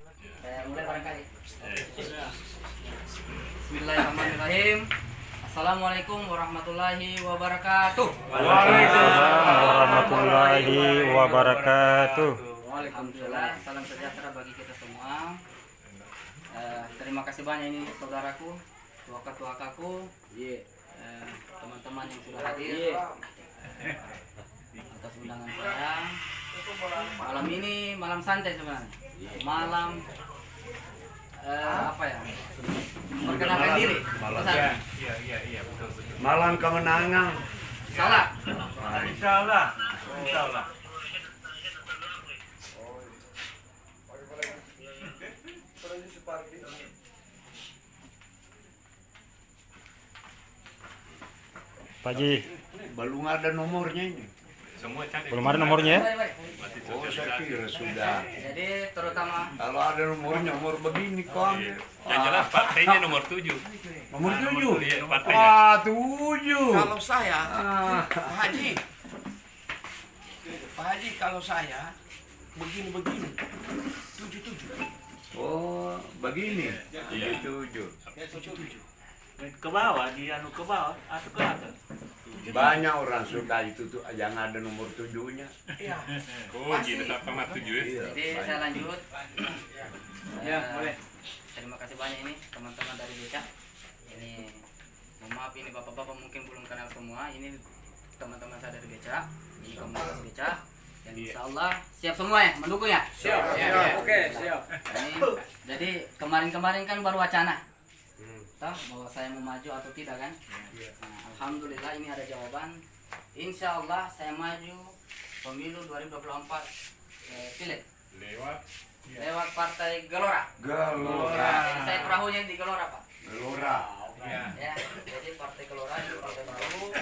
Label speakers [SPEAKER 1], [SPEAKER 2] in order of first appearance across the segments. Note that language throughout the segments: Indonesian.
[SPEAKER 1] Saya mulai barangkali. Bismillahirrahmanirrahim. Assalamualaikum warahmatullahi wabarakatuh.
[SPEAKER 2] Waalaikumsalam warahmatullahi wabarakatuh.
[SPEAKER 1] Waalaikumsalam. Salam sejahtera bagi kita semua. Terima kasih banyak ini saudaraku, tuaka-tuakaku, teman-teman yang sudah hadir atas undangan saya. Malam ini malam santai sebenarnya. Malam apa ya? Perkenalkan diri.
[SPEAKER 3] Iya, betul.
[SPEAKER 2] Malam kemenangan.
[SPEAKER 1] Salah.
[SPEAKER 3] Insyaallah.
[SPEAKER 2] Pak Haji,
[SPEAKER 4] Belum ada nomornya ini.
[SPEAKER 3] Semua cantik.
[SPEAKER 2] belum ada nomornya ya?
[SPEAKER 4] Oh, saya kira sudah.
[SPEAKER 1] Jadi terutama
[SPEAKER 4] Kalau ada nomornya, nomor begini kok ambil.
[SPEAKER 3] Yang jelas partainya nomor 7.
[SPEAKER 4] Nomor 7.
[SPEAKER 3] Iya, partainya.
[SPEAKER 4] Wah, 7.
[SPEAKER 5] Kalau saya, Pak Haji, kalau saya begini, 77.
[SPEAKER 4] Oh, begini.
[SPEAKER 3] Iya.
[SPEAKER 4] 7.
[SPEAKER 6] Ke bawah, dia ke bawah atau ke atas?
[SPEAKER 4] Banyak orang suka itu tuh yang ada nomor 7-nya.
[SPEAKER 5] Iya.
[SPEAKER 3] Oh, gitu sama 7 ya.
[SPEAKER 4] Iya.
[SPEAKER 1] jadi saya lanjut.
[SPEAKER 5] Ya, boleh.
[SPEAKER 1] Terima kasih banyak ini teman-teman dari Beca. Ini mohon maaf ini bapak-bapak mungkin belum kenal semua. Ini teman-teman saya dari Beca, di komunitas Beca. Dan insya Allah siap semua ya, mendukung ya?
[SPEAKER 5] Siap. Oke, siap.
[SPEAKER 1] Ini, jadi kemarin-kemarin kan baru wacana. Tahu bahwa saya mau maju atau tidak kan? Nah, alhamdulillah ini ada jawaban. Insya Allah saya maju pemilu 2024 pileg lewat partai Gelora.
[SPEAKER 4] Gelora.
[SPEAKER 1] Jadi saya perahunya di Gelora Pak.
[SPEAKER 4] Gelora.
[SPEAKER 1] Ya, jadi partai Gelora itu partai baru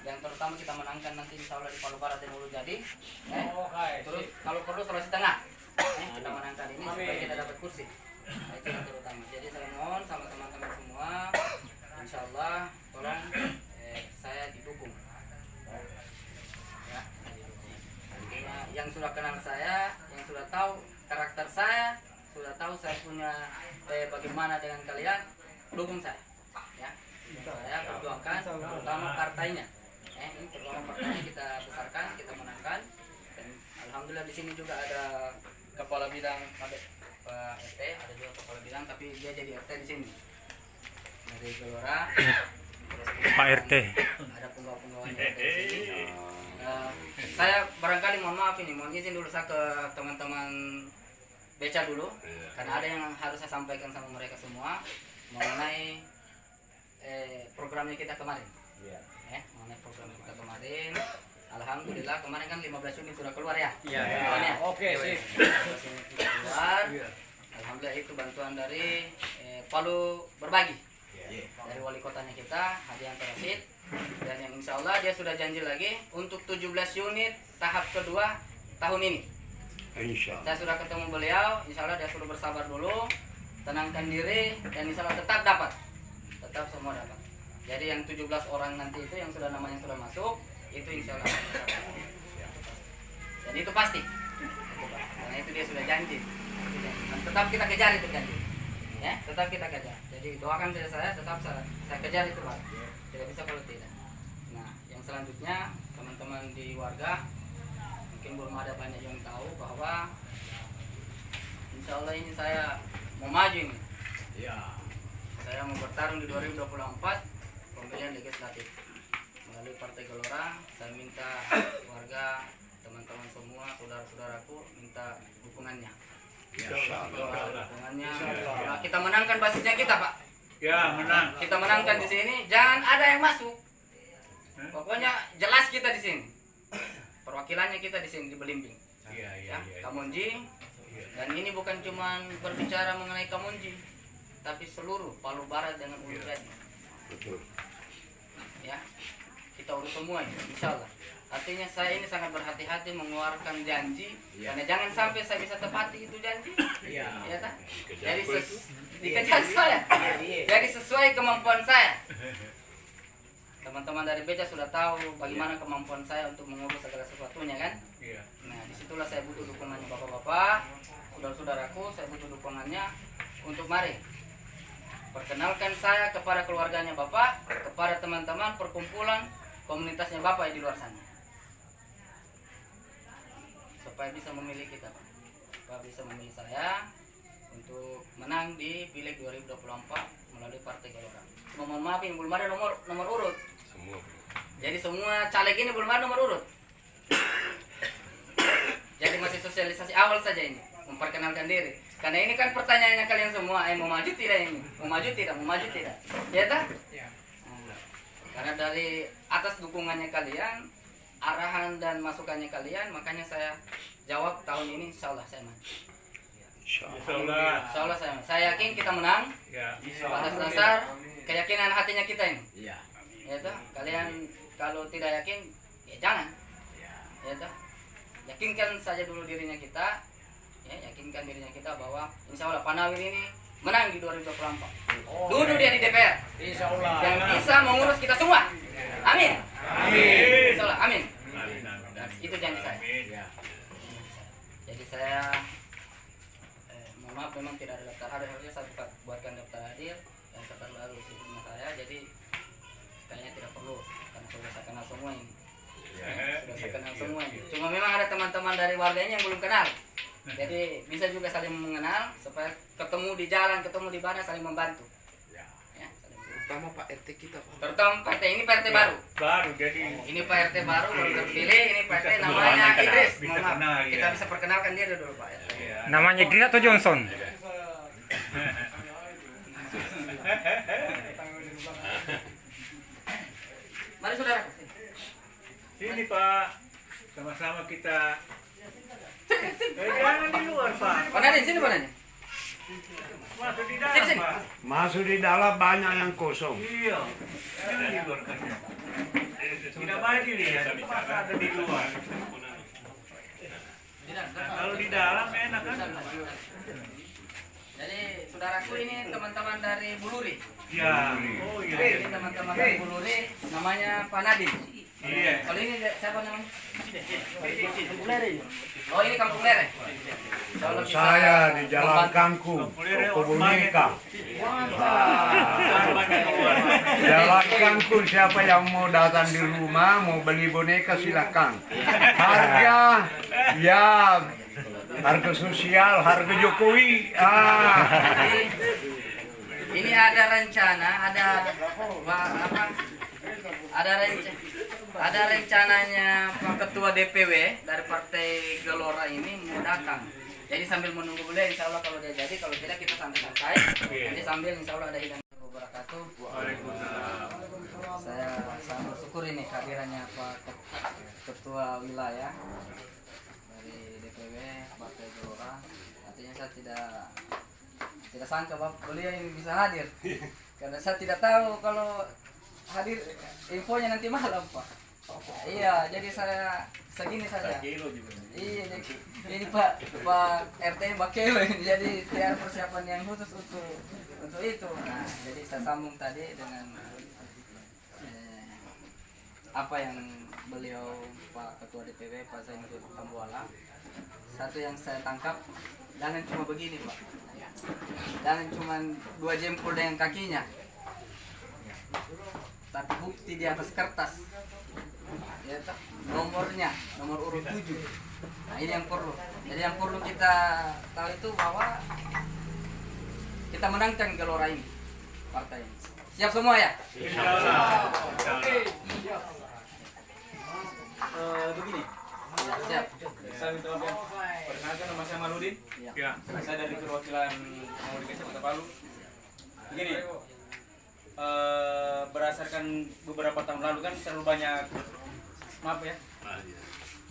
[SPEAKER 1] yang terutama kita menangkan nanti insya Allah di Palu Barat dan Ulu Jadi. Terus kalau perlu Sulawesi Tengah, kita menangkan ini supaya kita dapat kursi. Nah, itu yang terutama. Jadi saya mohon sama teman-teman semua, insya Allah tolong saya didukung. Ya, didukung. Artinya yang sudah kenal saya, yang sudah tahu karakter saya, sudah tahu saya punya bagaimana dengan kalian, dukung saya. Ya, saya perjuangkan terutama partainya. Ini terutama partainya kita besarkan, kita menangkan. Dan alhamdulillah di sini juga ada kepala bidang Pak RT, ada juga kepala bidang tapi dia jadi RT di sini. Dari Gelora.
[SPEAKER 2] Pak RT.
[SPEAKER 1] Ada penggawa-penggawanya RT di sini. Saya barangkali mohon maaf ini, mohon izin dulu saya ke teman-teman Beca dulu, karena ada yang harus saya sampaikan sama mereka semua mengenai programnya kita kemarin. Mengenai program kita kemarin. Alhamdulillah kemarin kan 15 unit sudah keluar ya.
[SPEAKER 5] Iya. Oke, sip.
[SPEAKER 1] 15 unit sudah keluar. Alhamdulillah itu bantuan dari Palu Berbagi. Dari wali kotanya kita, Hadian Rasid. Dan yang insya Allah dia sudah janji lagi untuk 17 unit tahap kedua tahun ini.
[SPEAKER 4] Insya Allah.
[SPEAKER 1] Saya sudah ketemu beliau, insya Allah dia sudah bersabar dulu, tenangkan diri, dan insya Allah tetap dapat. Tetap semua dapat. Jadi yang 17 orang nanti itu yang sudah namanya sudah masuk, itu insya Allah dan itu pasti karena itu dia sudah janji dan tetap kita kejar itu janji ya, tetap kita kejar. Jadi doakan saja saya, tetap saya kejar itu Pak, tidak bisa kalau tidak. Nah yang selanjutnya teman-teman di warga mungkin belum ada banyak yang tahu bahwa insya Allah ini saya mau maju ini. Saya mau bertarung di 2024 pemilihan legislatif melalui Partai Gelora. Saya minta warga, teman-teman semua, saudara-saudaraku minta dukungannya. Dukungannya. Nah, kita menangkan basisnya kita, Pak.
[SPEAKER 6] Ya, menang.
[SPEAKER 1] Kita menangkan di sini, jangan ada yang masuk. Pokoknya jelas kita di sini. Perwakilannya kita di sini di Belimbing. Ya, Kamonji. Dan ini bukan cuma berbicara mengenai Kamonji, tapi seluruh Palu Barat dengan Ulu Jadi.
[SPEAKER 4] Betul.
[SPEAKER 1] Ya, kita urus semua ya, insya Allah. Artinya saya ini sangat berhati-hati mengeluarkan janji, karena jangan sampai saya bisa tepati itu janji. Ya tak? Jadi dikejar saya. Jadi sesuai kemampuan saya. Teman-teman dari Beca sudah tahu bagaimana kemampuan saya untuk mengurus segala sesuatunya kan. Nah disitulah saya butuh dukungannya bapak-bapak, saudara-saudaraku, saya butuh dukungannya untuk mari perkenalkan saya kepada keluarganya Bapak, kepada teman-teman perkumpulan komunitasnya Bapak di luar sana, supaya bisa memilih kita, Pak. Bapak bisa memilih saya untuk menang di Pileg 2024 melalui Partai Gelora. Cuma mohon maaf yang belum ada nomor urut.
[SPEAKER 3] Semua.
[SPEAKER 1] Jadi semua caleg ini belum ada nomor urut. Jadi masih sosialisasi awal saja ini, memperkenalkan diri. Karena ini kan pertanyaannya kalian semua, mau maju tidak ini? Mau maju tidak? Mau maju tidak? Ya tak? Karena dari atas dukungannya kalian, arahan dan masukannya kalian, makanya saya jawab tahun ini insya Allah saya maju. Insya Allah saya maju. Saya yakin kita menang.
[SPEAKER 6] Ya.
[SPEAKER 1] Atas dasar keyakinan hatinya kita ini.
[SPEAKER 5] Iya.
[SPEAKER 1] Ya tak? Kalian kalau tidak yakin, ya jangan. Ya tak? Yakinkan saja dulu dirinya kita, ya, yakinkan dirinya kita bahwa insya Allah Panawil ini menang di 2024. Duduk dia di DPR.
[SPEAKER 5] Insya Allah.
[SPEAKER 1] Yang bisa mengurus kita semua. Amin.
[SPEAKER 6] Amin.
[SPEAKER 1] Insya Allah, amin.
[SPEAKER 6] Amin.
[SPEAKER 1] Dan itu janji saya.
[SPEAKER 6] Amin.
[SPEAKER 1] Jadi saya mohon maaf memang tidak ada daftar hadir, harusnya saya buatkan daftar hadir dan daftar baru di rumah saya. Jadi kayaknya tidak perlu karena sudah saya kenal semua ini. Sudah saya kenal semua ini. Cuma memang ada teman-teman dari warganya yang belum kenal. Jadi bisa juga saling mengenal supaya ketemu di jalan, ketemu di mana saling membantu. Ya, saling membantu.
[SPEAKER 5] Terutama Pak RT kita, Pak.
[SPEAKER 1] Terutama Pak RT ini Pak RT baru.
[SPEAKER 6] Baru jadi.
[SPEAKER 1] Ini Pak RT baru baru terpilih. Ini Pak RT namanya Idris.
[SPEAKER 6] Bisa
[SPEAKER 1] Mohon maaf,
[SPEAKER 6] kenal,
[SPEAKER 1] kita
[SPEAKER 6] ya.
[SPEAKER 1] bisa perkenalkan dia dulu Pak RT.
[SPEAKER 2] Namanya Green atau Johnson?
[SPEAKER 1] Mari saudara.
[SPEAKER 6] Sini Pak. Sama-sama kita. Jangan di luar Pak.
[SPEAKER 1] Pak Nadine, sini Pak Nadine.
[SPEAKER 6] Masuk di
[SPEAKER 1] Sini,
[SPEAKER 6] dalam
[SPEAKER 1] sini.
[SPEAKER 6] Pak.
[SPEAKER 4] Masuk di dalam banyak yang kosong.
[SPEAKER 6] Iya. Jangan di luar kerja. Tidak baik dilihat. Masa ada di luar. Kalau di dalam enak kan?
[SPEAKER 1] Jadi saudaraku ini teman-teman dari Buluri.
[SPEAKER 6] Ya. Oh
[SPEAKER 1] Ini
[SPEAKER 6] iya.
[SPEAKER 1] teman-teman dari Buluri, namanya Pak Nadine.
[SPEAKER 6] Iya.
[SPEAKER 1] Kalau ini siapa namanya? Oh ini Kampung Lere. Kalau bisa
[SPEAKER 4] Saya di Jalan
[SPEAKER 1] membantu.
[SPEAKER 4] Kangkung, toko boneka.
[SPEAKER 6] Banyak keluar.
[SPEAKER 4] Jalan Kangkung, siapa yang mau datang di rumah, mau beli boneka silakan. Harga, ya, harga sosial, harga Jokowi.
[SPEAKER 1] Ini ada rencana, ada rencananya Pak Ketua DPW dari Partai Gelora ini mau datang. Jadi sambil menunggu beliau, insya Allah kalau dia jadi, kalau tidak kita santai-santai. Nanti sambil insya Allah ada hidangan wabarakatuh. Saya sangat bersyukur ini kehadirannya Pak Ketua Wilayah dari DPW Partai Gelora. Artinya saya tidak sangka Bapak beliau ini bisa hadir. Karena saya tidak tahu kalau hadir infonya nanti malam Pak. Iya, jadi saya segini saja. Iya, jadi ini Pak RT Bakelo ini, jadi tiada persiapan yang khusus untuk itu. Nah, jadi saya sambung tadi dengan apa yang beliau Pak Ketua DPW Pak Zainuddin Tambuala. Satu yang saya tangkap, jangan cuma begini Pak. Jangan cuma 2 jempol dengan kakinya. Tapi bukti di atas kertas. Ya, nomornya, nomor urut 7. Nah, ini yang perlu. Jadi yang perlu kita tahu itu bahwa kita menangkan Gelora ini, partai ini. Siap semua ya?
[SPEAKER 6] Insyaallah.
[SPEAKER 5] Begini.
[SPEAKER 1] Ya, siap.
[SPEAKER 5] Saya minta maaf. Perkenalkan nama saya Maludin.
[SPEAKER 6] Ya.
[SPEAKER 5] Saya dari perwakilan Komunikasi Kota Palu. Begini. Berdasarkan beberapa tahun lalu kan terlalu banyak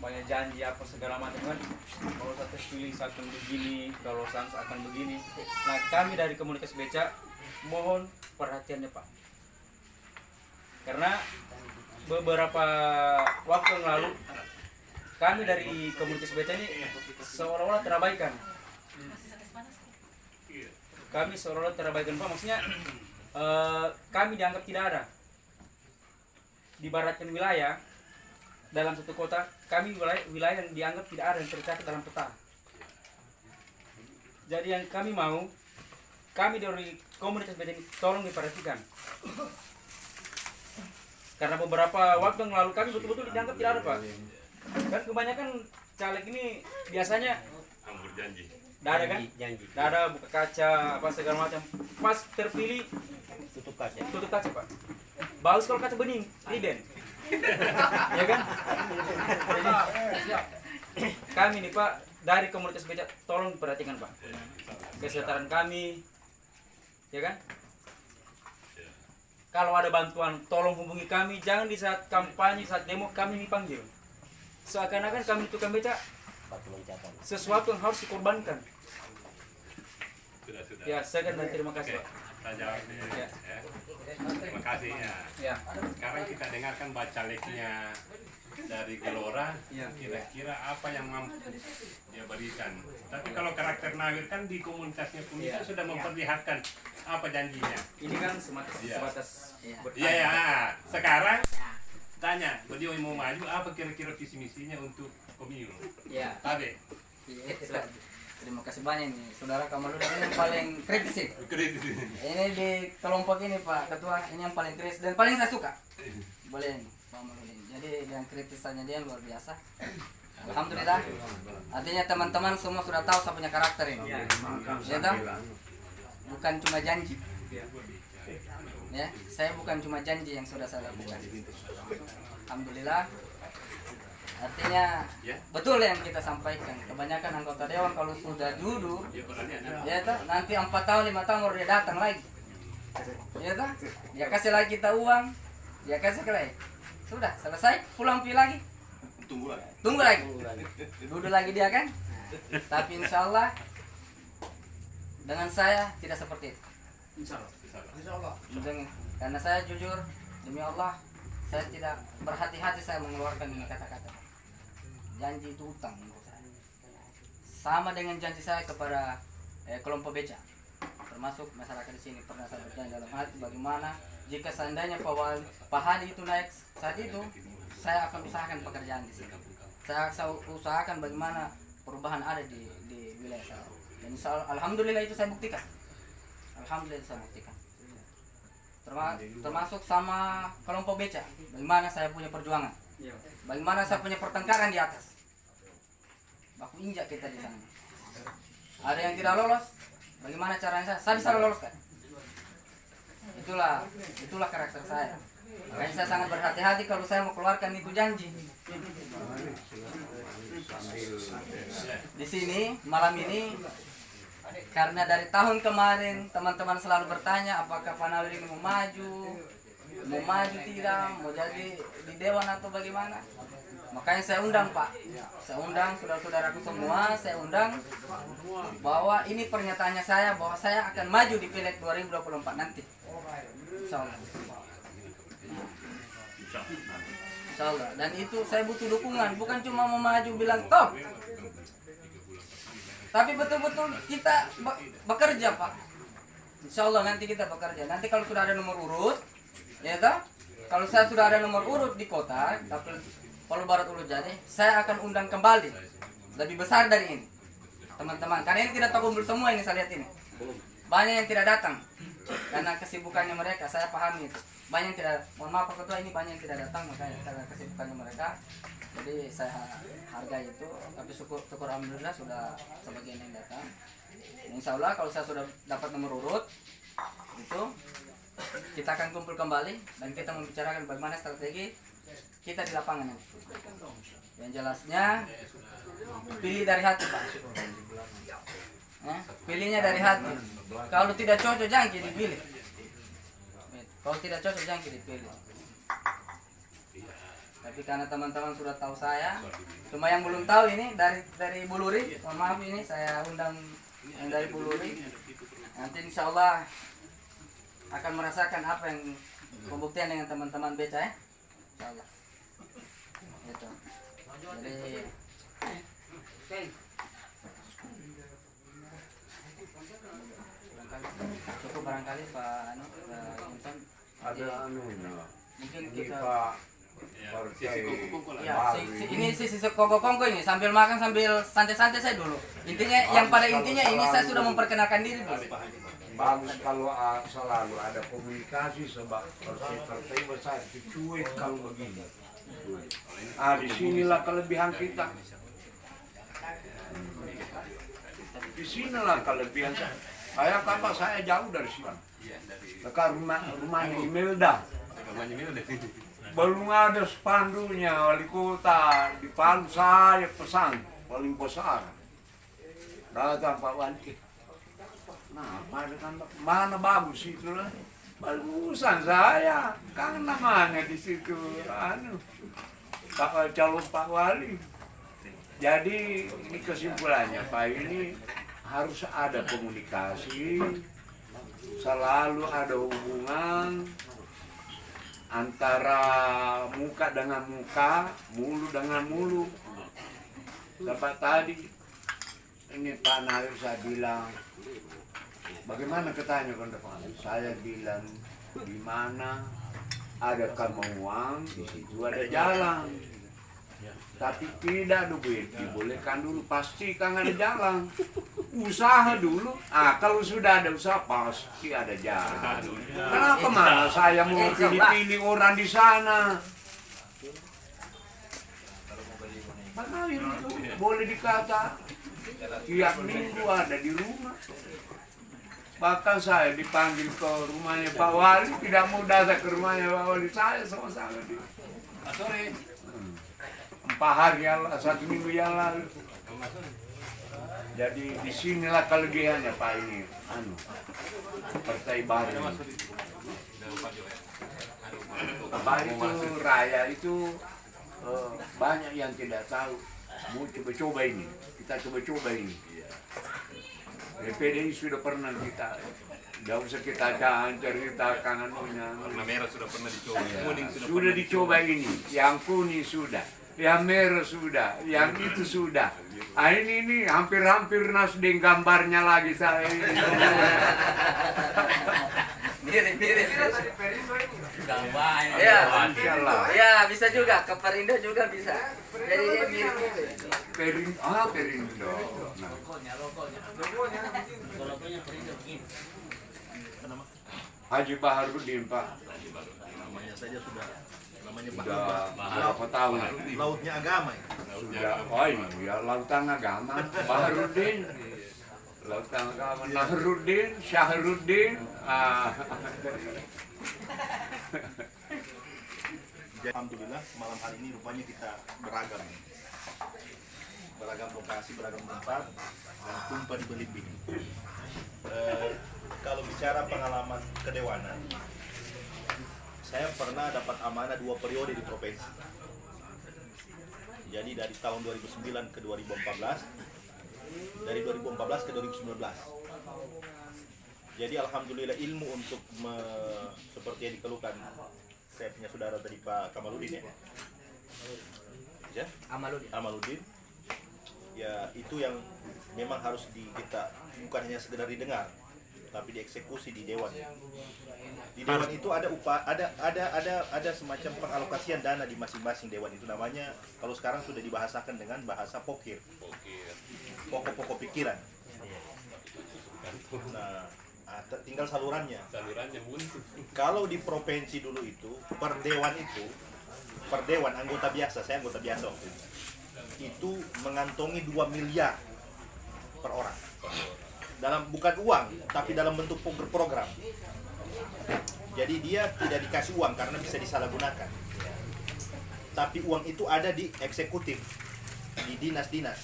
[SPEAKER 5] banyak janji apa segala macam kan, kalau satu pilih akan begini, kalau sans akan begini. Nah kami dari komunitas beca mohon perhatiannya Pak, karena beberapa waktu yang lalu kami dari komunitas beca ini seolah-olah terabaikan. Kami seolah-olah terabaikan Pak, maksudnya kami dianggap tidak ada. Di baratkan wilayah dalam satu kota, kami wilayah yang dianggap tidak ada yang tercatat dalam peta. Jadi yang kami mau, kami dari komunitas beca ini tolong diperhatikan. Karena beberapa waktu yang lalu kami betul-betul dianggap tidak ada, Pak. Kan kebanyakan caleg ini biasanya
[SPEAKER 3] Ambur janji.
[SPEAKER 5] tidak ada kan? Tidak ada buka kaca apa segala macam. Pas terpilih tutup kaca Pak. Bagus kalau kaca bening, riden. Ya kan? Jadi, kami nih Pak dari komunitas beca tolong diperhatikan Pak. Kesehatan kami, ya kan? Kalau ada bantuan tolong hubungi kami, jangan di saat kampanye, saat demo kami dipanggil. Seakan-akan kami tukang beca sesuatu yang harus dikorbankan.
[SPEAKER 3] Sudah.
[SPEAKER 5] Ya, saya kan terima kasih Pak.
[SPEAKER 3] Saya jawab nih.
[SPEAKER 5] Ya.
[SPEAKER 3] Ya. Terima kasih ya.
[SPEAKER 5] Ya.
[SPEAKER 3] Sekarang kita dengarkan bacaleknya dari Gelora.
[SPEAKER 5] Ya.
[SPEAKER 3] Kira-kira apa yang mampu dia berikan. Tapi kalau karakter Nawir kan di komunitasnya pun
[SPEAKER 5] Ya.
[SPEAKER 3] itu sudah memperlihatkan apa janjinya.
[SPEAKER 5] Ini kan sebatas
[SPEAKER 3] Iya.
[SPEAKER 5] bertanya.
[SPEAKER 3] Iya. Sekarang tanya, beliau mau maju apa kira-kira visi misinya untuk Kominfo?
[SPEAKER 1] Ya.
[SPEAKER 3] Tabe.
[SPEAKER 1] Iya. Terima kasih banyak nih, Saudara Kamaludin ini yang paling kritis sih.
[SPEAKER 3] Kredit.
[SPEAKER 1] Ini di kelompok ini Pak Ketua, ini yang paling kritis dan paling saya suka. Boleh nih, Pak Kamaludin. Jadi yang kritisannya dia luar biasa. Alhamdulillah. Artinya teman-teman semua sudah tahu saya punya karakter ini. Ya tahu? Bukan cuma janji. Ya, saya bukan cuma janji yang sudah saya lakukan. Alhamdulillah. Artinya betul yang kita sampaikan. Kebanyakan anggota dewan kalau sudah duduk, ya toh, nanti 4 tahun 5 tahun baru dia datang lagi. Ya toh, dia kasih lagi kita uang, dia kasih lagi. Sudah selesai, pulang pi lagi. Tunggu lagi. Duduk lagi dia kan. Tapi insya Allah dengan saya tidak seperti itu.
[SPEAKER 5] Insya Allah.
[SPEAKER 1] Karena saya jujur demi Allah, saya tidak berhati-hati saya mengeluarkan ini kata-kata. Janji itu utang menurut saya. Sama dengan janji saya kepada kelompok beca, termasuk masyarakat di sini pernah saya berjanji dalam hati bagaimana jika seandainya Pak Hadi itu naik saat itu, saya akan usahakan pekerjaan di sini. Saya akan usahakan bagaimana perubahan ada di wilayah saya. Dan alhamdulillah itu saya buktikan. Alhamdulillah saya buktikan. Termasuk sama kelompok beca, bagaimana saya punya perjuangan, bagaimana saya punya pertengkaran di atas, baku injak kita di sana. Ada yang tidak lolos, bagaimana caranya saya bisa loloskan. Itulah karakter saya. Makanya saya sangat berhati-hati kalau saya mau keluarkan itu janji. Di sini malam ini, karena dari tahun kemarin teman-teman selalu bertanya apakah Pak Nawir ini mau maju tidak, mau jadi di dewan atau bagaimana. Makanya saya undang Pak, saya undang saudara-saudaraku semua, saya undang bahwa ini pernyataannya saya bahwa saya akan maju di Pileg 2024 nanti. Insyaallah. Insyaallah. Dan itu saya butuh dukungan, bukan cuma mau maju bilang top. Tapi betul-betul kita bekerja Pak. Insya Allah nanti kita bekerja. Nanti kalau sudah ada nomor urut, ya toh? Kalau saya sudah ada nomor urut di kota, Palu Barat Ulu Jati, saya akan undang kembali lebih besar dari ini, teman-teman. Karena ini tidak terkumpul semua ini saya lihat ini. Banyak yang tidak datang karena kesibukannya mereka. Saya pahami itu. Banyak yang tidak. Mohon maaf Pak Ketua, ini banyak yang tidak datang makanya karena kesibukannya mereka. Jadi saya hargai itu, tapi syukur alhamdulillah sudah sebagian yang datang. Insya Allah kalau saya sudah dapat nomor urut itu, kita akan kumpul kembali dan kita membicarakan bagaimana strategi kita di lapangan. Yang jelasnya pilih dari hati Pak. Pilihnya dari hati. Kalau tidak cocok jangan dipilih. Kalau tidak cocok jangan dipilih. Tapi karena teman-teman sudah tahu saya, cuma yang belum tahu ini dari Buluri, mohon maaf ini saya undang yang dari Buluri. Nanti insya Allah akan merasakan apa yang pembuktian dengan teman-teman beca ya. Insya Allah. Itu. Jadi cukup barangkali Pak Insan.
[SPEAKER 4] Ada
[SPEAKER 1] mungkin
[SPEAKER 4] ini
[SPEAKER 1] kita
[SPEAKER 4] Pak
[SPEAKER 3] Sisi kuku-kuku lah.
[SPEAKER 1] Ya, ini sisi kongko-kongko ini sambil makan sambil santai-santai saya dulu. Intinya yang pada intinya ini saya sudah memperkenalkan diri dulu.
[SPEAKER 4] Bagus kalau selalu ada komunikasi sebab partai besar itu cuek kalau begini. Disinilah kelebihan kita. Disinilah kelebihan saya. Kakak saya jauh dari sini. Dekat rumahnya Imelda.
[SPEAKER 3] Rumahnya ini udah sini.
[SPEAKER 4] Belum ada spandunya wali kota di Palu saya pesan paling besar. Datang Pak Wali. Nah, mana bagus itu lah. Bagusan saya kan namanya di situ calon Pak Wali. Jadi ini kesimpulannya Pak, ini harus ada komunikasi, selalu ada hubungan antara muka dengan muka, mulut dengan mulut. Sampai tadi ini Pak Nawir saya bilang, bagaimana ketanya kan depan? Saya bilang di mana ada kemauan di situ ada jalan. Tapi tidak duit dibolehkan dulu, pasti kan ada jalan. Usaha dulu, kalau sudah ada usaha pasti ada jalan. Kenapa malah saya mau pilih-pilih orang di sana? Mana itu boleh dikata tiap minggu ada di rumah. Bahkan saya dipanggil ke rumahnya Pak Wali, tidak mau datang ke rumahnya Pak Wali, saya sama-sama di sore. 4 hari yang lalu, 1 minggu yang lalu. Jadi disinilah kelebihannya Pak ini, partai baru. Pak itu raya itu banyak yang tidak tahu. Mau coba-coba ini, kita coba-coba ini. PDI sudah pernah kita, tidak usah kita ceritakan anunya.
[SPEAKER 3] Warna merah sudah pernah dicoba. Kuning
[SPEAKER 4] Sudah dicoba ini, yang kuning sudah. Yang merah sudah, yang itu sudah. Ini hampir-hampir Nasdem gambarnya lagi saya.
[SPEAKER 1] Mirip-mirip.
[SPEAKER 6] Gambar.
[SPEAKER 1] Ya,
[SPEAKER 4] Insyaallah.
[SPEAKER 1] ya bisa juga ke Perindo juga bisa. Jadi dia mirip-mirip.
[SPEAKER 4] Perindo. Nah. Haji Baharudin Pak.
[SPEAKER 7] Namanya saja sudah namanya
[SPEAKER 4] Sudah berapa tahun?
[SPEAKER 7] lautnya agama ya.
[SPEAKER 4] Sudah, ya lautan agama. Baharudin. Lautan agama. Nahrudin, Syahruddin.
[SPEAKER 7] Alhamdulillah malam hari ini rupanya kita beragam. Beragam lokasi, beragam tempat dan tumpah di Belimbing. Kalau bicara pengalaman kedewanan, saya pernah dapat amanah 2 periode di provinsi. Jadi dari tahun 2009 ke 2014, dari 2014 ke 2019. Jadi alhamdulillah ilmu untuk seperti yang dikeluhkan saya punya saudara tadi Pak Kamaludin ya. Amaludin. Ya itu yang memang harus kita bukan hanya sekedar didengar, tapi dieksekusi di dewan. Di dewan itu ada semacam pengalokasian dana di masing-masing dewan itu, namanya kalau sekarang sudah dibahasakan dengan bahasa pokir. Pokok-pokok pikiran. Nah, tinggal salurannya. Kalau di provinsi dulu itu per dewan anggota biasa, saya anggota biasa waktu itu mengantongi 2 miliar per orang. Bukan uang, tapi dalam bentuk program. Jadi dia tidak dikasih uang karena bisa disalahgunakan. Tapi uang itu ada di eksekutif, di dinas-dinas.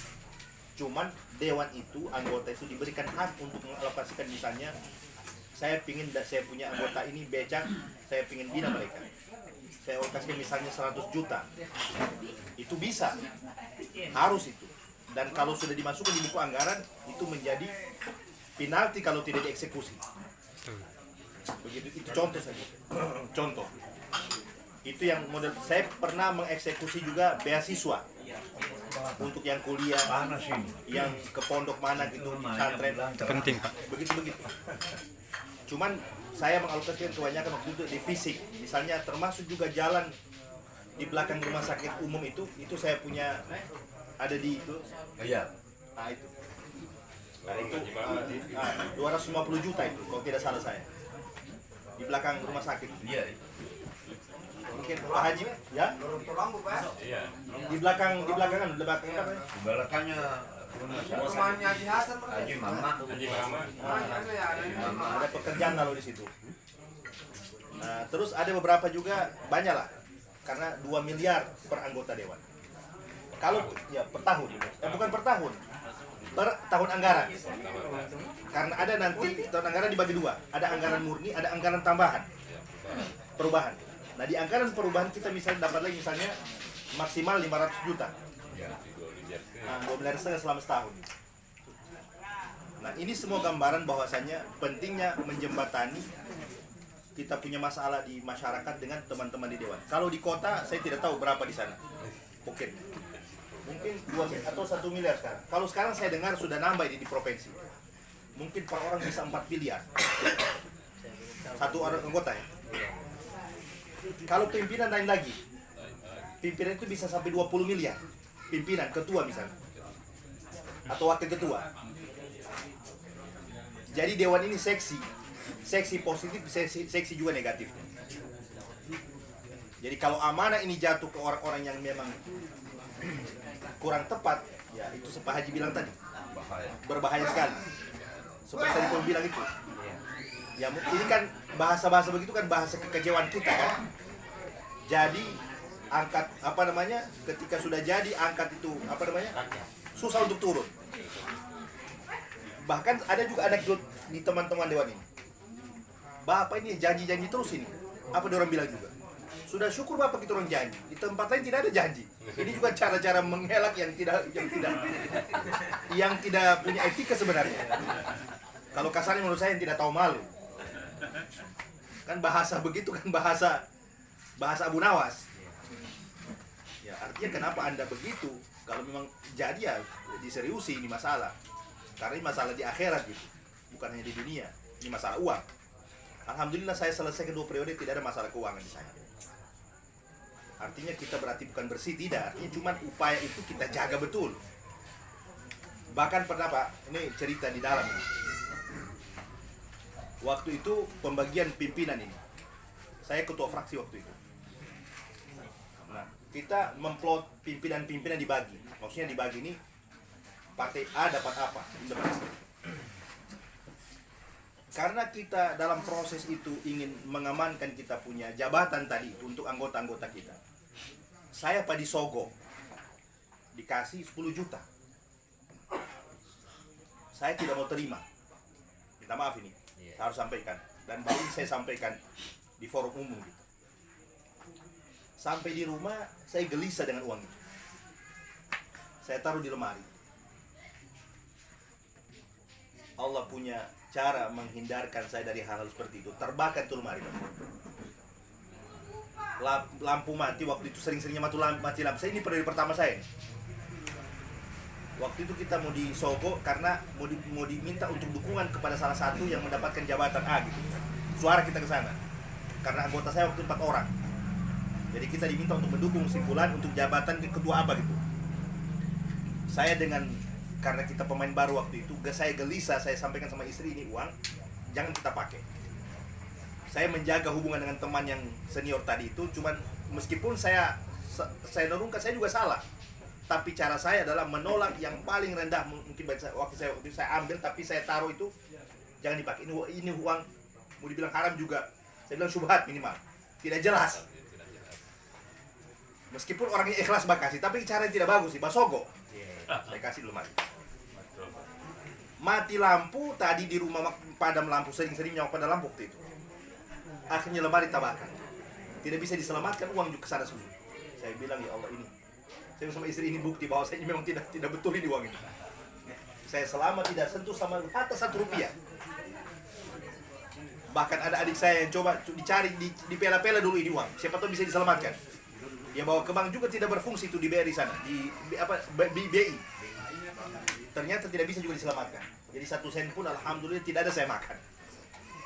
[SPEAKER 7] Cuman dewan itu, anggota itu diberikan hak untuk mengalokasikan, misalnya saya punya anggota ini becak, saya pingin bina mereka. Saya alokasikan misalnya 100 juta. Itu bisa. Harus itu. Dan kalau sudah dimasukkan di buku anggaran, itu menjadi penalti kalau tidak dieksekusi. Begitu, itu contoh saja. Contoh. Itu yang model. Saya pernah mengeksekusi juga beasiswa untuk yang kuliah, yang ke pondok mana gitu, di pesantren.
[SPEAKER 2] Itu penting Pak.
[SPEAKER 7] Begitu. Cuman saya mengalokasikan kebanyakan waktu itu di fisik. Misalnya termasuk juga jalan di belakang rumah sakit umum itu saya punya ada di itu.
[SPEAKER 4] Iya.
[SPEAKER 7] Nah itu. Nah itu 250 juta itu kalau tidak salah saya. Di belakang rumah sakit.
[SPEAKER 4] Iya.
[SPEAKER 7] Mungkin Pak Haji ya?
[SPEAKER 3] Iya.
[SPEAKER 7] Di belakang apa?
[SPEAKER 4] Di belakangnya
[SPEAKER 8] Rumahnya Haji Hasan.
[SPEAKER 4] Haji Mama.
[SPEAKER 3] Haji Mama.
[SPEAKER 7] Ada pekerjaan lalu di situ. Nah, terus ada beberapa juga banyak lah. Karena 2 miliar per anggota dewan. Kalau ya per tahun, bukan per tahun. Per tahun anggaran. Karena ada nanti tahun anggaran dibagi 2. Ada anggaran murni, ada anggaran tambahan. Perubahan. Nah, di anggaran perubahan kita misalnya dapat lagi misalnya maksimal 500 juta. Nah, 2,5 miliar selama setahun. Nah, ini semua gambaran bahwasannya pentingnya menjembatani kita punya masalah di masyarakat dengan teman-teman di dewan. Kalau di kota, saya tidak tahu berapa di sana. Mungkin 2 atau 1 miliar sekarang. Kalau sekarang saya dengar sudah nambah ini di provinsi. Mungkin per orang bisa 4 miliar. Satu orang anggota ya. Kalau pimpinan lain lagi. Pimpinan itu bisa sampai 20 miliar. Pimpinan, ketua misalnya. Atau wakil ketua. Jadi dewan ini seksi positif, seksi juga negatif. Jadi kalau amanah ini jatuh ke orang-orang yang memang kurang tepat, ya itu seperti Haji bilang tadi, berbahaya sekali. Seperti tadi Pom bilang itu. Ya ini kan bahasa-bahasa begitu kan bahasa kekecewaan kita kan. Jadi angkat ketika sudah jadi angkat itu susah untuk turun. Bahkan ada juga anekdot di teman-teman dewan ini. Bapak ini janji-janji terus ini. Apa dia orang bilang juga? Sudah syukur Bapak kita orang janji. Di tempat lain tidak ada janji. Ini juga cara-cara mengelak yang tidak punya etika sebenarnya. Kalau kasarnya menurut saya yang tidak tahu malu. Kan bahasa begitu kan bahasa Abu Nawas. Ya, artinya kenapa Anda begitu? Kalau memang jadi ya diseriusi ini masalah. Karena ini masalah di akhirat gitu. Bukan hanya di dunia. Ini masalah uang. Alhamdulillah saya selesai kedua periode tidak ada masalah keuangan di saya. Artinya kita berarti bukan bersih, tidak. Artinya cuma upaya itu kita jaga betul. Bahkan pernah Pak, ini cerita di dalam ini. Waktu itu pembagian pimpinan ini. Saya ketua fraksi waktu itu. Nah, kita memplot pimpinan-pimpinan dibagi. Maksudnya dibagi ini partai A dapat apa? Karena kita dalam proses itu ingin mengamankan kita punya jabatan tadi itu untuk anggota-anggota kita. Saya Pak disogok. Dikasih 10 juta. Saya tidak mau terima. Minta maaf ini. Saya harus sampaikan. Dan baru saya sampaikan di forum umum gitu. Sampai di rumah saya gelisah dengan uang itu. Saya taruh di lemari. Allah punya cara menghindarkan saya dari hal-hal seperti itu. Terbakar tuh lemari. Lampu mati waktu itu sering-seringnya mati lampu. Saya ini periode pertama saya. Waktu itu kita mau disogok karena mau diminta untuk dukungan kepada salah satu yang mendapatkan jabatan A gitu. Suara kita ke sana. Karena anggota saya waktu itu 4 orang. Jadi kita diminta untuk mendukung simpulan untuk jabatan kedua apa gitu. Saya karena kita pemain baru waktu itu, saya gelisah, saya sampaikan sama istri ini uang jangan kita pakai. Saya menjaga hubungan dengan teman yang senior tadi itu, cuman meskipun saya nurunkan, saya juga salah. Tapi cara saya adalah menolak yang paling rendah mungkin waktu saya ambil, tapi saya taruh itu jangan dipakai. Ini uang mau dibilang haram juga. Saya bilang syubhat minimal. Tidak jelas. Meskipun orangnya ikhlas bakasi, tapi cara yang tidak bagus sih, basogo. Saya kasih dulu mati. Mati lampu tadi di rumah padam lampu, sering-sering nyawak pada lampu waktu itu. Akhirnya lemari terbakar. Tidak bisa diselamatkan, uang juga kesana semua. Saya bilang ya Allah ini. Saya sama istri ini bukti bahwa saya memang tidak betul ini uang ini. Saya selama tidak sentuh sama atas 1 rupiah. Bahkan ada adik saya yang coba dicari di pela-pela dulu ini uang. Siapa tahu bisa diselamatkan. Dia bawa ke bank juga tidak berfungsi itu di BRI sana, di BI. Ternyata tidak bisa juga diselamatkan. Jadi 1 sen pun alhamdulillah tidak ada saya makan.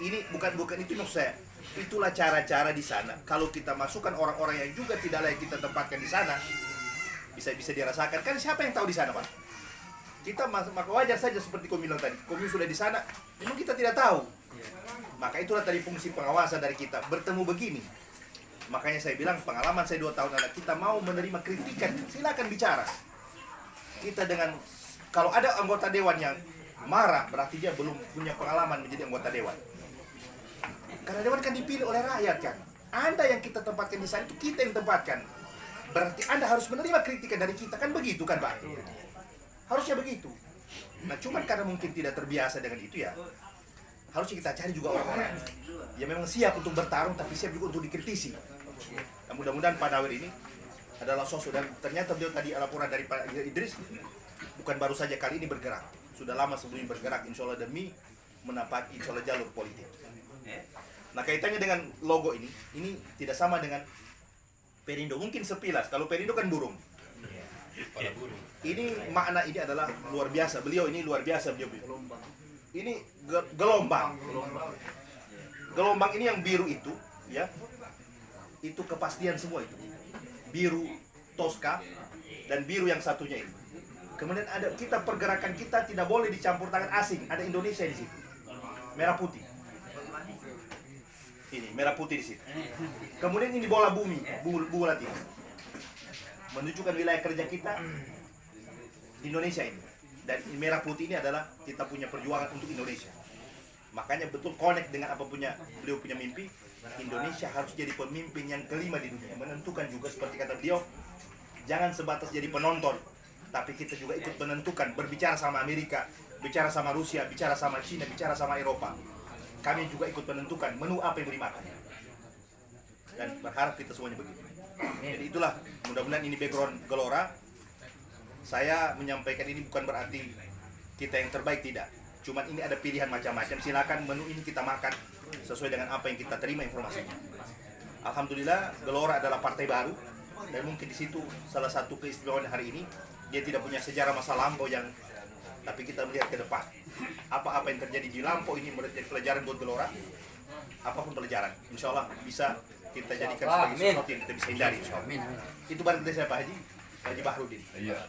[SPEAKER 7] Ini bukan itu maksud saya. Itulah cara-cara di sana. Kalau kita masukkan orang-orang yang juga tidak layak kita tempatkan di sana, bisa dirasakan. Kan siapa yang tahu di sana, Pak? Kita maka wajar saja seperti kau bilang tadi. Kau sudah di sana, memang kita tidak tahu. Maka itulah tadi fungsi pengawasan dari kita. Bertemu begini. Makanya saya bilang pengalaman saya 2 tahun anak kita mau menerima kritikan, silakan bicara. Kita dengan kalau ada anggota dewan yang marah, berarti dia belum punya pengalaman menjadi anggota dewan. Karena dewan kan dipilih oleh rakyat kan. Anda yang kita tempatkan di sana itu kita yang tempatkan. Berarti Anda harus menerima kritikan dari kita, kan begitu kan Pak? Harusnya begitu. Nah cuman karena mungkin tidak terbiasa dengan itu ya, harusnya kita cari juga orang-orang yang memang siap untuk bertarung tapi siap juga untuk dikritisi. Nah, mudah-mudahan Pak Nawir ini adalah sosok, dan ternyata beliau tadi laporan dari Pak Idris bukan baru saja kali ini bergerak, sudah lama sebelum ini bergerak insya Allah demi menapaki insya Allah jalur politik. Nah kaitannya dengan logo ini tidak sama dengan Perindo, mungkin sepilas. Kalau Perindo kan burung. Ini makna ini adalah luar biasa. Beliau ini luar biasa beliau. Ini gelombang. Gelombang ini yang biru itu, ya, itu kepastian semua itu. Biru Tosca dan biru yang satunya ini. Kemudian ada kita pergerakan kita tidak boleh dicampur tangan asing. Ada Indonesia di situ. Merah putih. Ini merah putih di situ. Kemudian ini bola bumi, bulat ini. Menunjukkan wilayah kerja kita di Indonesia ini. Dan merah putih ini adalah kita punya perjuangan untuk Indonesia. Makanya betul connect dengan apa beliau punya mimpi. Indonesia harus jadi pemimpin yang kelima di dunia. Menentukan juga seperti kata beliau, jangan sebatas jadi penonton, tapi kita juga ikut menentukan, berbicara sama Amerika, bicara sama Rusia, bicara sama Cina, bicara sama Eropa. Kami juga ikut menentukan menu apa yang dimakan. Dan berharap kita semuanya begitu. Jadi itulah, mudah-mudahan ini background Gelora. Saya menyampaikan ini bukan berarti kita yang terbaik, tidak. Cuman ini ada pilihan macam-macam. Silakan menu ini kita makan sesuai dengan apa yang kita terima informasinya. Alhamdulillah, Gelora adalah partai baru. Dan mungkin di situ salah satu keistimewaan hari ini, dia tidak punya sejarah masa lampau yang, tapi kita melihat ke depan. Apa-apa yang terjadi di lampau ini menjadi pelajaran buat Gelora. Apapun pelajaran, insya Allah bisa kita jadikan sebagai sesuatu yang kita bisa hindari. Insya Allah. Itu barang dari saya Pak Haji Bahrudin.
[SPEAKER 3] Iya.